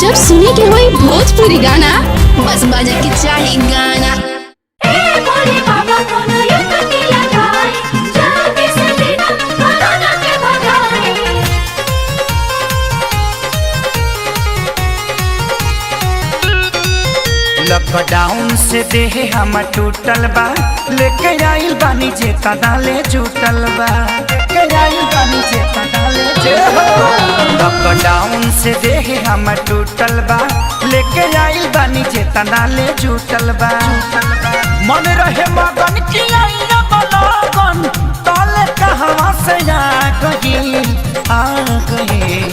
जब सुने के होई भोजपुरी गाना बस बजे के चाही गाना। लॉकडाउन से देह हम टूटल बा, लेके आइल बानी जे तनाले जुटल बा, लेके आइल बानी जे तनाले लॉकडाउन से देह हम टूटल बा, लेके आइल बानी जे तनाले जुटल बा। मन रहे मगन की आइया बलगन तले कहवा से आ गई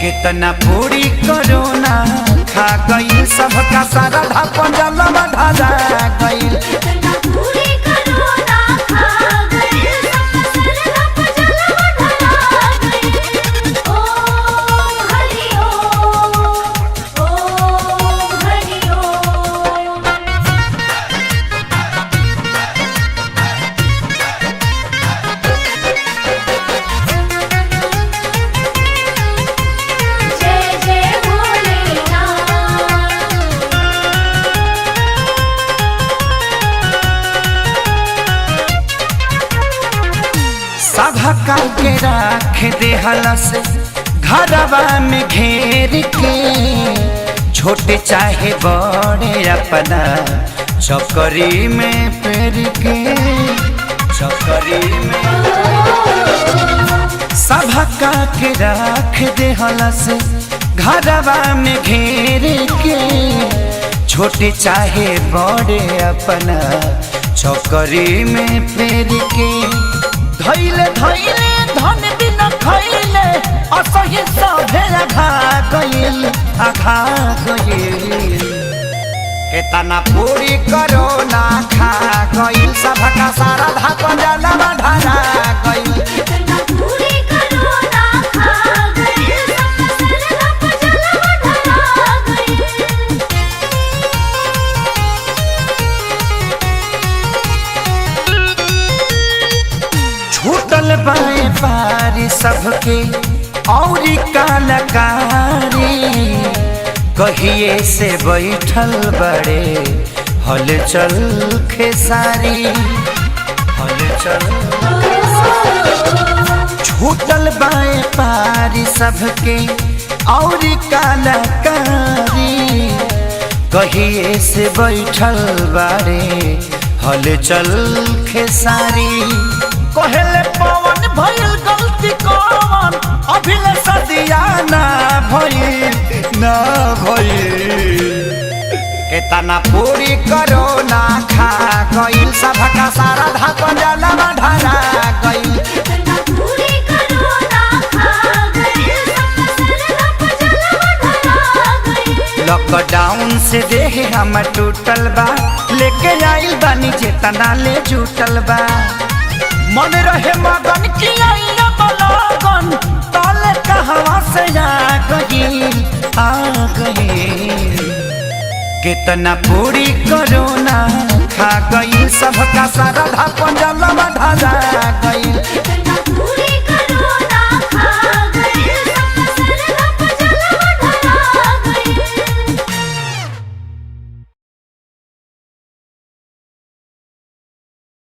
कितना पूरी कोरोना खा गई, सबका सारा धापन जलवा ढाला गई। सबका के राख दे हलस घरवा में घेर के, छोटे चाहे बड़े अपना चौकरी में पेर के, चौकरी में सबका के राख दे हलस घरवा में घेर के, छोटे चाहे बड़े अपना चौकरी में पेर के। धैले धैले धन बिना खैले असही सभे आघा गइल केतना पूरी कोरोना खा गइल, सबका सारा धापन जलवा ढाला गइल। छूटल बाए पारी सबके औरी कलाकारी, कहिए से बैठल बड़े हलचल खेसारी, हलचल। छूटल बाए पारी सबके औरी कलाकारी, कहिए से बैठल बड़े हलचल खेसारी। कहले पवन भइल गलती कौन, अभिले सदिया ना भइल केतना पूरी कोरोना खा गइल, सबका सारा धापन जलवा ढाला गइल। लॉकडाउन से देह हम टूटल बा, लेके आइल बानी जे तनाले जुटल बा। मन रहे मगन की आइया बलगन तले कहवा से आ गई कितना पूरी कोरोना खा गई, सबका सारा धापन जलवा ढाला